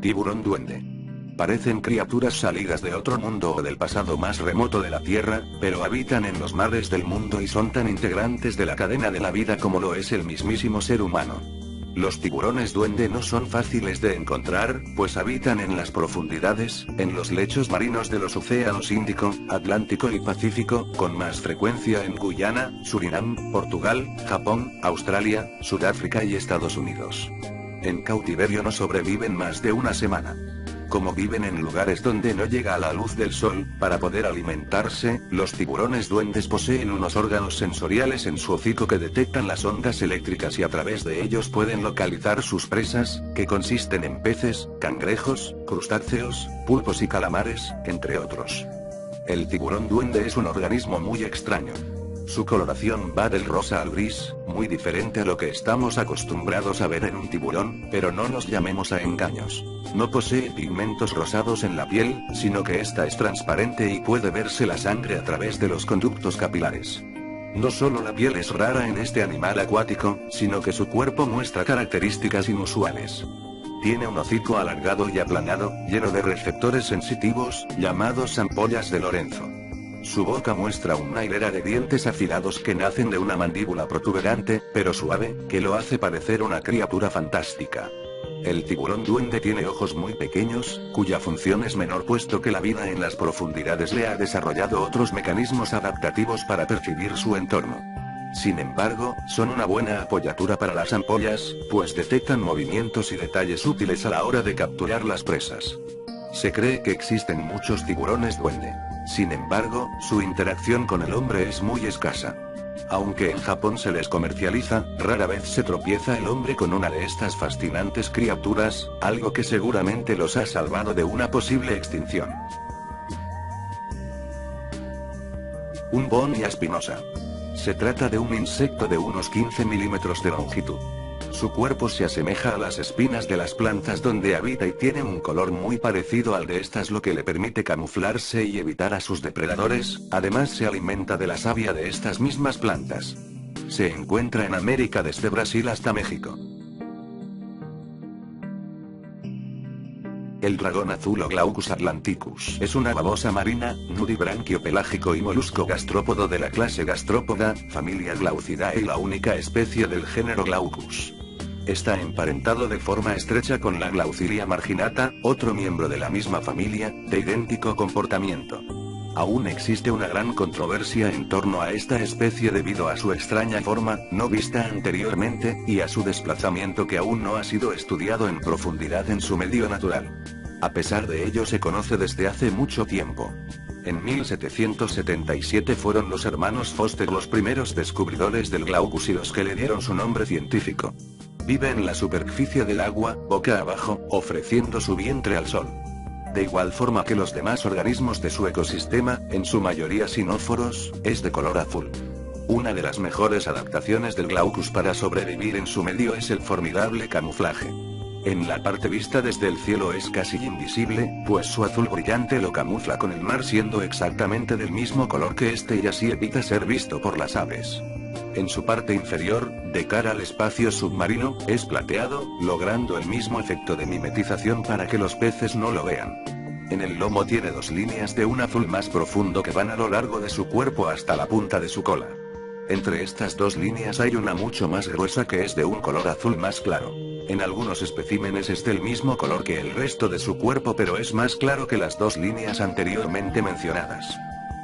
Tiburón duende. Parecen criaturas salidas de otro mundo o del pasado más remoto de la Tierra, pero habitan en los mares del mundo y son tan integrantes de la cadena de la vida como lo es el mismísimo ser humano. Los tiburones duende no son fáciles de encontrar, pues habitan en las profundidades, en los lechos marinos de los océanos Índico, Atlántico y Pacífico, con más frecuencia en Guyana, Surinam, Portugal, Japón, Australia, Sudáfrica y Estados Unidos. En cautiverio no sobreviven más de una semana. Como viven en lugares donde no llega a la luz del sol, para poder alimentarse, los tiburones duendes poseen unos órganos sensoriales en su hocico que detectan las ondas eléctricas y a través de ellos pueden localizar sus presas, que consisten en peces, cangrejos, crustáceos, pulpos y calamares, entre otros. El tiburón duende es un organismo muy extraño. Su coloración va del rosa al gris, muy diferente a lo que estamos acostumbrados a ver en un tiburón, pero no nos llamemos a engaños. No posee pigmentos rosados en la piel, sino que esta es transparente y puede verse la sangre a través de los conductos capilares. No solo la piel es rara en este animal acuático, sino que su cuerpo muestra características inusuales. Tiene un hocico alargado y aplanado, lleno de receptores sensitivos, llamados ampollas de Lorenzo. Su boca muestra una hilera de dientes afilados que nacen de una mandíbula protuberante, pero suave, que lo hace parecer una criatura fantástica. El tiburón duende tiene ojos muy pequeños, cuya función es menor puesto que la vida en las profundidades le ha desarrollado otros mecanismos adaptativos para percibir su entorno. Sin embargo, son una buena apoyatura para las ampollas, pues detectan movimientos y detalles útiles a la hora de capturar las presas. Se cree que existen muchos tiburones duende. Sin embargo, su interacción con el hombre es muy escasa. Aunque en Japón se les comercializa, rara vez se tropieza el hombre con una de estas fascinantes criaturas, algo que seguramente los ha salvado de una posible extinción. Un Bonia spinosa. Se trata de un insecto de unos 15 milímetros de longitud. Su cuerpo se asemeja a las espinas de las plantas donde habita y tiene un color muy parecido al de estas, lo que le permite camuflarse y evitar a sus depredadores. Además se alimenta de la savia de estas mismas plantas. Se encuentra en América desde Brasil hasta México. El dragón azul o Glaucus atlanticus es una babosa marina, nudibranquio pelágico y molusco gastrópodo de la clase Gastropoda, familia Glaucidae y la única especie del género Glaucus. Está emparentado de forma estrecha con la Glaucilia marginata, otro miembro de la misma familia, de idéntico comportamiento. Aún existe una gran controversia en torno a esta especie debido a su extraña forma, no vista anteriormente, y a su desplazamiento que aún no ha sido estudiado en profundidad en su medio natural. A pesar de ello se conoce desde hace mucho tiempo. En 1777 fueron los hermanos Foster los primeros descubridores del Glaucus y los que le dieron su nombre científico. Vive en la superficie del agua, boca abajo, ofreciendo su vientre al sol. De igual forma que los demás organismos de su ecosistema, en su mayoría sinóforos, es de color azul. Una de las mejores adaptaciones del Glaucus para sobrevivir en su medio es el formidable camuflaje. En la parte vista desde el cielo es casi invisible, pues su azul brillante lo camufla con el mar siendo exactamente del mismo color que este y así evita ser visto por las aves. En su parte inferior, de cara al espacio submarino, es plateado, logrando el mismo efecto de mimetización para que los peces no lo vean. En el lomo tiene dos líneas de un azul más profundo que van a lo largo de su cuerpo hasta la punta de su cola. Entre estas dos líneas hay una mucho más gruesa que es de un color azul más claro. En algunos especímenes es del mismo color que el resto de su cuerpo, pero es más claro que las dos líneas anteriormente mencionadas.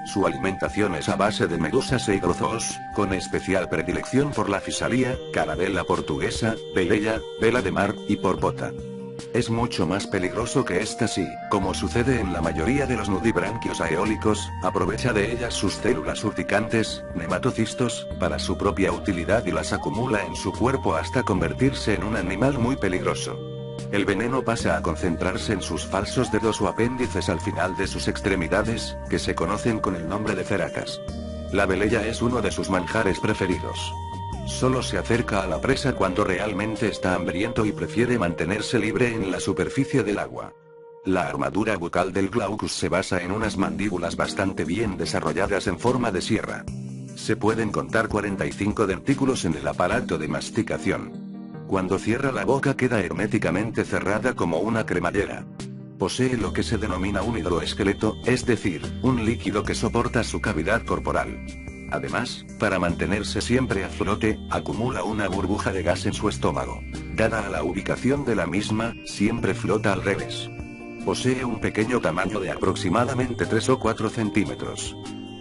Su alimentación es a base de medusas e hidrozoos, con especial predilección por la fisalía, carabela portuguesa, beleya, vela de mar, y porpota. Es mucho más peligroso que estas y, como sucede en la mayoría de los nudibranquios aeólicos, aprovecha de ellas sus células urticantes, nematocistos, para su propia utilidad y las acumula en su cuerpo hasta convertirse en un animal muy peligroso. El veneno pasa a concentrarse en sus falsos dedos o apéndices al final de sus extremidades, que se conocen con el nombre de ceracas. La beleya es uno de sus manjares preferidos. Solo se acerca a la presa cuando realmente está hambriento y prefiere mantenerse libre en la superficie del agua. La armadura bucal del Glaucus se basa en unas mandíbulas bastante bien desarrolladas en forma de sierra. Se pueden contar 45 dentículos en el aparato de masticación. Cuando cierra la boca queda herméticamente cerrada como una cremallera. Posee lo que se denomina un hidroesqueleto, es decir, un líquido que soporta su cavidad corporal. Además, para mantenerse siempre a flote, acumula una burbuja de gas en su estómago. Dada a la ubicación de la misma, siempre flota al revés. Posee un pequeño tamaño de aproximadamente 3 o 4 centímetros.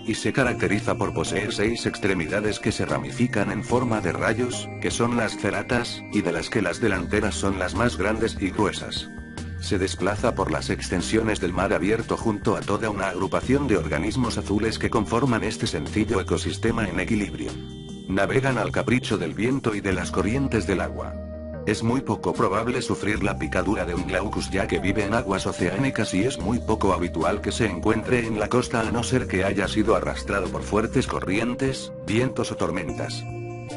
Y se caracteriza por poseer 6 extremidades que se ramifican en forma de rayos, que son las ceratas, y de las que las delanteras son las más grandes y gruesas. Se desplaza por las extensiones del mar abierto junto a toda una agrupación de organismos azules que conforman este sencillo ecosistema en equilibrio. Navegan al capricho del viento y de las corrientes del agua. Es muy poco probable sufrir la picadura de un Glaucus ya que vive en aguas oceánicas y es muy poco habitual que se encuentre en la costa a no ser que haya sido arrastrado por fuertes corrientes, vientos o tormentas.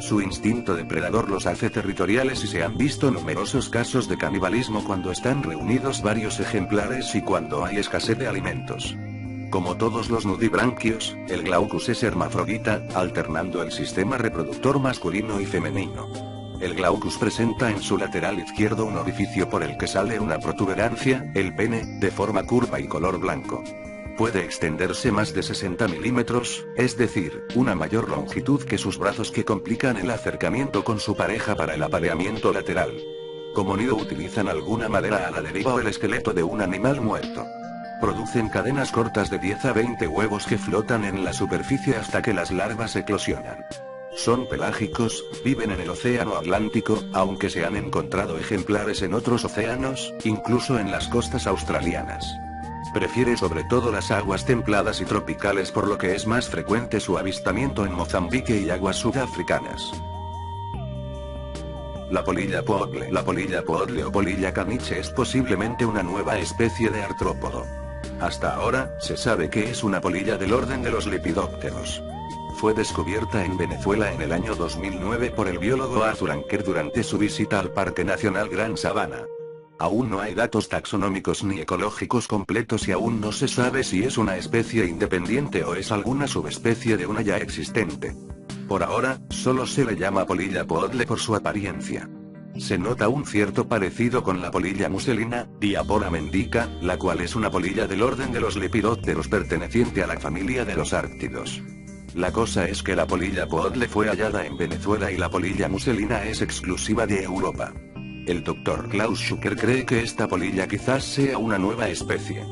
Su instinto depredador los hace territoriales y se han visto numerosos casos de canibalismo cuando están reunidos varios ejemplares y cuando hay escasez de alimentos. Como todos los nudibranquios, el Glaucus es hermafrodita, alternando el sistema reproductor masculino y femenino. El Glaucus presenta en su lateral izquierdo un orificio por el que sale una protuberancia, el pene, de forma curva y color blanco. Puede extenderse más de 60 milímetros, es decir, una mayor longitud que sus brazos que complican el acercamiento con su pareja para el apareamiento lateral. Como nido utilizan alguna madera a la deriva o el esqueleto de un animal muerto. Producen cadenas cortas de 10 a 20 huevos que flotan en la superficie hasta que las larvas eclosionan. Son pelágicos, viven en el océano Atlántico, aunque se han encontrado ejemplares en otros océanos, incluso en las costas australianas. Prefiere sobre todo las aguas templadas y tropicales por lo que es más frecuente su avistamiento en Mozambique y aguas sudafricanas. La polilla poodle. La polilla poodle o polilla caniche es posiblemente una nueva especie de artrópodo. Hasta ahora, se sabe que es una polilla del orden de los lepidópteros. Fue descubierta en Venezuela en el año 2009 por el biólogo Arthur Anker durante su visita al Parque Nacional Gran Sabana. Aún no hay datos taxonómicos ni ecológicos completos y aún no se sabe si es una especie independiente o es alguna subespecie de una ya existente. Por ahora, solo se le llama polilla poodle por su apariencia. Se nota un cierto parecido con la polilla muselina, Diapora mendica, la cual es una polilla del orden de los lepidópteros perteneciente a la familia de los árctidos. La cosa es que la polilla poodle fue hallada en Venezuela y la polilla muselina es exclusiva de Europa. El Dr. Klaus Schucker cree que esta polilla quizás sea una nueva especie.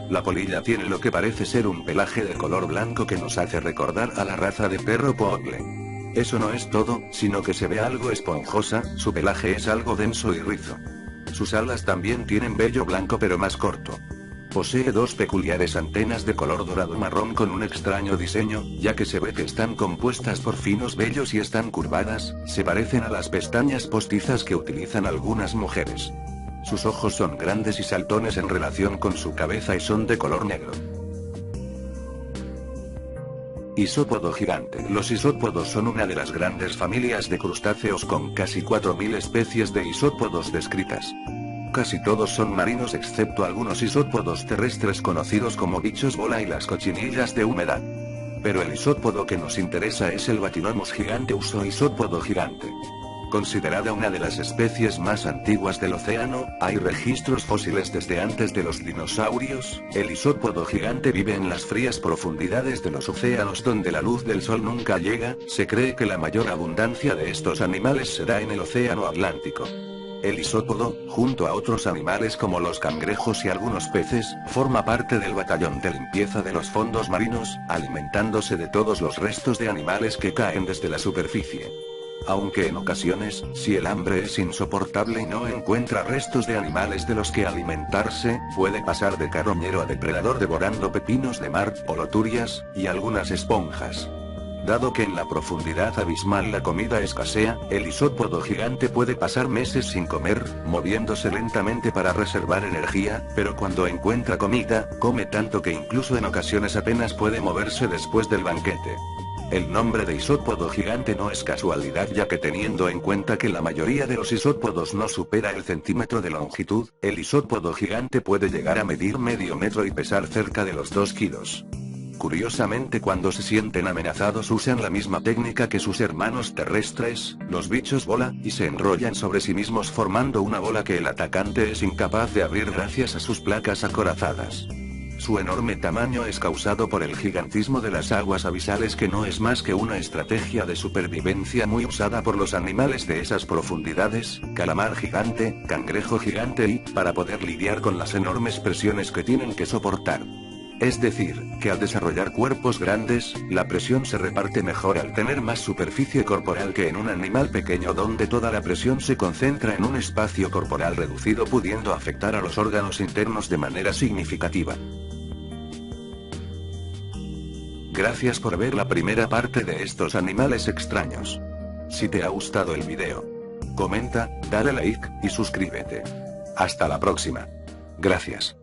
La polilla tiene lo que parece ser un pelaje de color blanco que nos hace recordar a la raza de perro poodle. Eso no es todo, sino que se ve algo esponjosa, su pelaje es algo denso y rizo. Sus alas también tienen vello blanco pero más corto. Posee 2 peculiares antenas de color dorado marrón con un extraño diseño, ya que se ve que están compuestas por finos vellos y están curvadas, se parecen a las pestañas postizas que utilizan algunas mujeres. Sus ojos son grandes y saltones en relación con su cabeza y son de color negro. Isópodo gigante. Los isópodos son una de las grandes familias de crustáceos con casi 4000 especies de isópodos descritas. Casi todos son marinos excepto algunos isópodos terrestres conocidos como bichos bola y las cochinillas de humedad. Pero el isópodo que nos interesa es el Bathynomus giganteus o isópodo gigante. Considerada una de las especies más antiguas del océano, hay registros fósiles desde antes de los dinosaurios. El isópodo gigante vive en las frías profundidades de los océanos donde la luz del sol nunca llega. Se cree que la mayor abundancia de estos animales se da en el océano Atlántico. El isópodo, junto a otros animales como los cangrejos y algunos peces, forma parte del batallón de limpieza de los fondos marinos, alimentándose de todos los restos de animales que caen desde la superficie. Aunque en ocasiones, si el hambre es insoportable y no encuentra restos de animales de los que alimentarse, puede pasar de carroñero a depredador devorando pepinos de mar, oloturias, y algunas esponjas. Dado que en la profundidad abismal la comida escasea, el isópodo gigante puede pasar meses sin comer, moviéndose lentamente para reservar energía, pero cuando encuentra comida, come tanto que incluso en ocasiones apenas puede moverse después del banquete. El nombre de isópodo gigante no es casualidad, ya que teniendo en cuenta que la mayoría de los isópodos no supera el centímetro de longitud, el isópodo gigante puede llegar a medir medio metro y pesar cerca de los 2 kilos. Curiosamente, cuando se sienten amenazados usan la misma técnica que sus hermanos terrestres, los bichos bola, y se enrollan sobre sí mismos formando una bola que el atacante es incapaz de abrir gracias a sus placas acorazadas. Su enorme tamaño es causado por el gigantismo de las aguas abisales, que no es más que una estrategia de supervivencia muy usada por los animales de esas profundidades, calamar gigante, cangrejo gigante y, para poder lidiar con las enormes presiones que tienen que soportar. Es decir, que al desarrollar cuerpos grandes, la presión se reparte mejor al tener más superficie corporal que en un animal pequeño donde toda la presión se concentra en un espacio corporal reducido, pudiendo afectar a los órganos internos de manera significativa. Gracias por ver la primera parte de estos animales extraños. Si te ha gustado el video, comenta, dale like, y suscríbete. Hasta la próxima. Gracias.